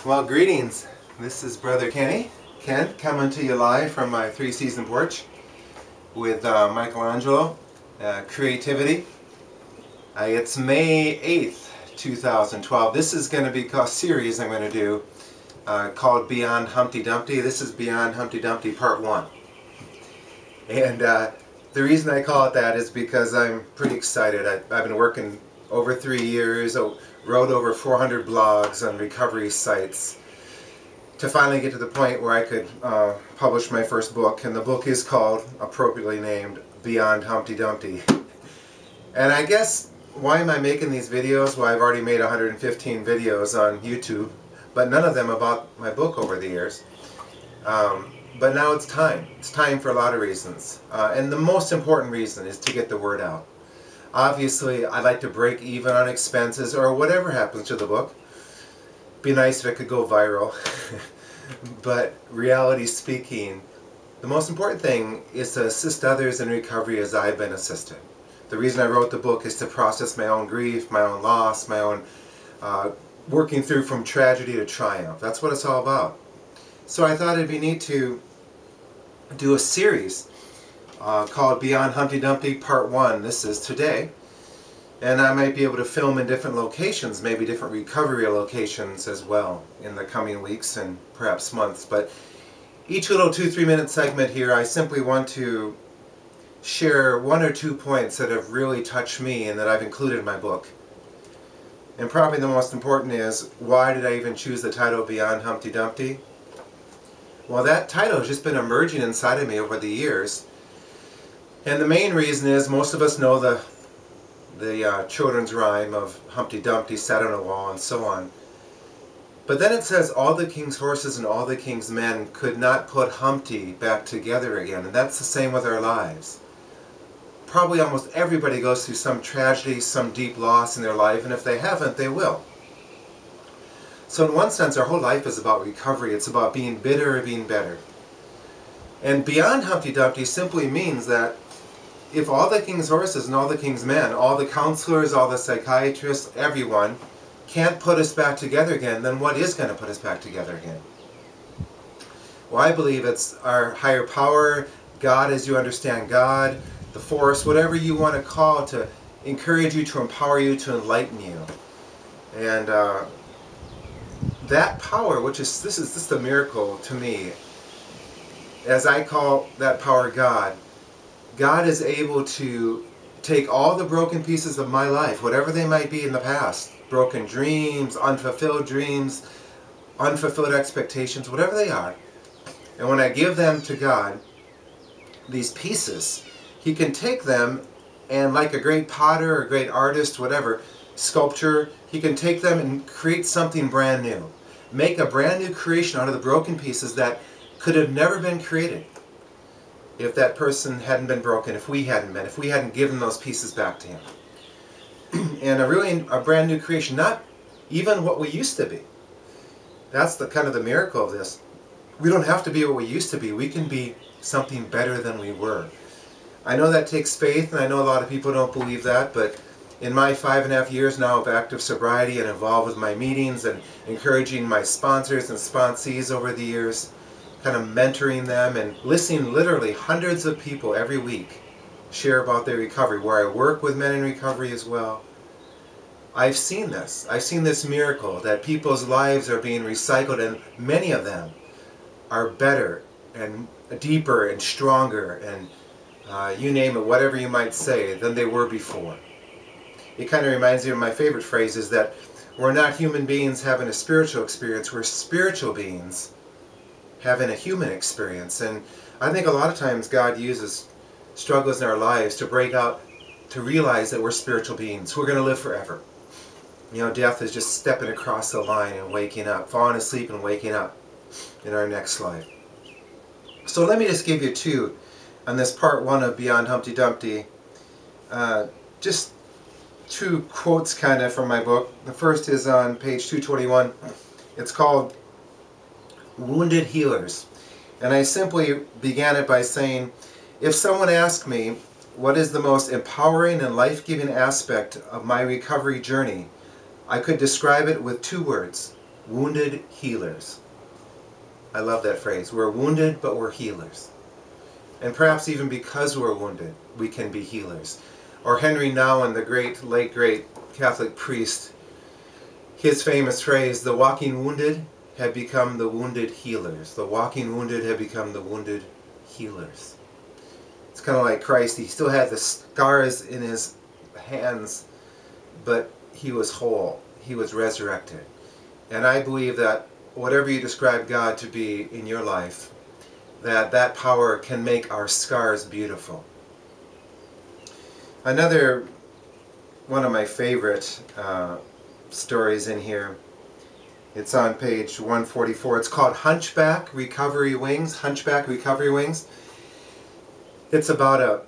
Well, greetings. This is Brother Kent, coming to you live from my three-season porch with Michelangelo, Creativity. It's May 8th, 2012. This is going to be a series I'm going to do called Beyond Humpty Dumpty. This is Beyond Humpty Dumpty Part 1. And the reason I call it that is because I'm pretty excited. I've been working over 3 years, wrote over 400 blogs on recovery sites to finally get to the point where I could publish my first book. And the book is called, appropriately named, Beyond Humpty Dumpty. And I guess, why am I making these videos? Well, I've already made 115 videos on YouTube, but none of them about my book over the years. But now it's time. It's time for a lot of reasons. And the most important reason is to get the word out. Obviously, I'd like to break even on expenses or whatever happens to the book. Be nice if it could go viral. But reality speaking, the most important thing is to assist others in recovery as I've been assisted. The reason I wrote the book is to process my own grief, my own loss, my own working through from tragedy to triumph. That's what it's all about. So I thought it'd be neat to do a series called Beyond Humpty Dumpty Part 1. This is today. And I might be able to film in different locations, maybe different recovery locations as well in the coming weeks and perhaps months. But each little 2-3 minute segment here, I simply want to share 1 or 2 points that have really touched me and that I've included in my book. And probably the most important is, why did I even choose the title Beyond Humpty Dumpty? Well, that title has just been emerging inside of me over the years. And the main reason is, most of us know the children's rhyme of Humpty Dumpty sat on a wall and so on. But then it says, all the king's horses and all the king's men could not put Humpty back together again. And that's the same with our lives. Probably almost everybody goes through some tragedy, some deep loss in their life, and if they haven't, they will. So in one sense, our whole life is about recovery. It's about being bitter or being better. And Beyond Humpty Dumpty simply means that if all the king's horses and all the king's men, all the counselors, all the psychiatrists, everyone, can't put us back together again, then what is going to put us back together again? Well, I believe it's our higher power, God as you understand God, the force, whatever you want to call, to encourage you, to empower you, to enlighten you. And that power, this is the miracle to me, as I call that power God. God is able to take all the broken pieces of my life, whatever they might be in the past, broken dreams, unfulfilled expectations, whatever they are, and when I give them to God, these pieces, He can take them and, like a great potter or great artist, whatever, sculpture, He can take them and create something brand new. Make a brand new creation out of the broken pieces that could have never been created if that person hadn't been broken, if we hadn't given those pieces back to Him. And a brand new creation, not even what we used to be. That's the kind of the miracle of this. We don't have to be what we used to be. We can be something better than we were. I know that takes faith, and I know a lot of people don't believe that, but in my 5.5 years now of active sobriety and involved with my meetings and encouraging my sponsors and sponsees over the years, kind of mentoring them and listening, literally hundreds of people every week share about their recovery, where I work with men in recovery as well. I've seen this. I've seen this miracle that people's lives are being recycled, and many of them are better and deeper and stronger and you name it, whatever you might say, than they were before. It kind of reminds me of my favorite phrase, is that we're not human beings having a spiritual experience, we're spiritual beings having a human experience. And I think a lot of times God uses struggles in our lives to break out, to realize that we're spiritual beings. We're going to live forever. You know, death is just stepping across the line and waking up, falling asleep and waking up in our next life. So let me just give you 2 on this part 1 of Beyond Humpty Dumpty. Just 2 quotes kind of from my book. The first is on page 221. It's called Wounded Healers. And I simply began it by saying, if someone asked me, what is the most empowering and life-giving aspect of my recovery journey, I could describe it with 2 words: wounded healers. I love that phrase. We're wounded, but we're healers. And perhaps even because we're wounded, we can be healers. Or Henry Nouwen, the late great Catholic priest, his famous phrase, the walking wounded have become the wounded healers. The walking wounded have become the wounded healers. It's kind of like Christ. He still had the scars in his hands, but he was whole. He was resurrected. And I believe that whatever you describe God to be in your life, that power can make our scars beautiful. Another one of my favorite stories in here, it's on page 144. It's called Hunchback Recovery Wings. Hunchback Recovery Wings. It's about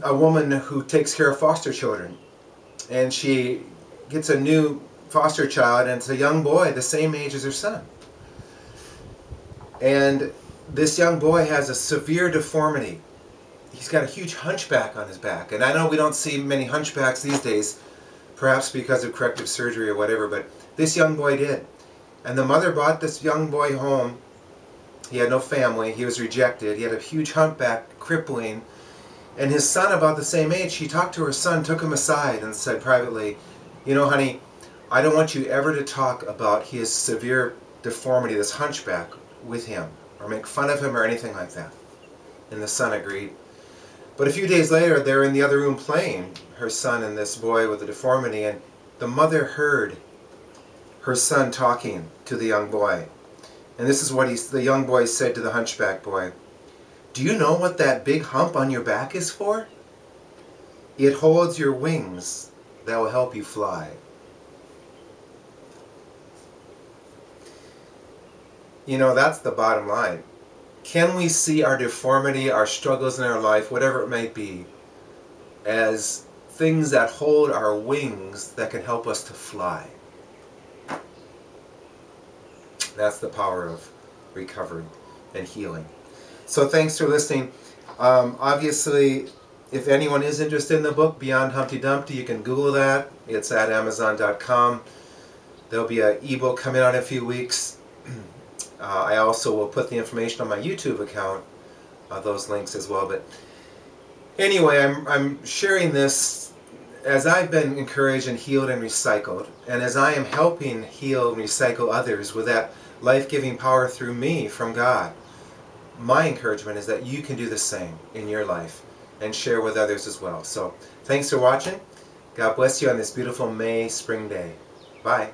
a woman who takes care of foster children. And she gets a new foster child, and it's a young boy the same age as her son. And this young boy has a severe deformity. He's got a huge hunchback on his back. And I know we don't see many hunchbacks these days, perhaps because of corrective surgery or whatever, but this young boy did. And the mother brought this young boy home. He had no family. He was rejected. He had a huge humpback, crippling. And his son, about the same age, she talked to her son, took him aside and said privately, you know, honey, I don't want you ever to talk about his severe deformity, this hunchback, with him, or make fun of him or anything like that. And the son agreed. But a few days later, they're in the other room playing, her son and this boy with the deformity, and the mother heard her son talking to the young boy. And this is what the young boy said to the hunchback boy. Do you know what that big hump on your back is for? It holds your wings that will help you fly. You know, that's the bottom line. Can we see our deformity, our struggles in our life, whatever it might be, as things that hold our wings that can help us to fly? That's the power of recovery and healing. So thanks for listening. Obviously, if anyone is interested in the book, Beyond Humpty Dumpty, you can Google that. It's at Amazon.com. There'll be an ebook coming out in a few weeks. I also will put the information on my YouTube account, those links as well. But anyway, I'm sharing this as I've been encouraged and healed and recycled, and as I am helping heal and recycle others with that life-giving power through me from God. My encouragement is that you can do the same in your life and share with others as well. So thanks for watching. God bless you on this beautiful May spring day. Bye.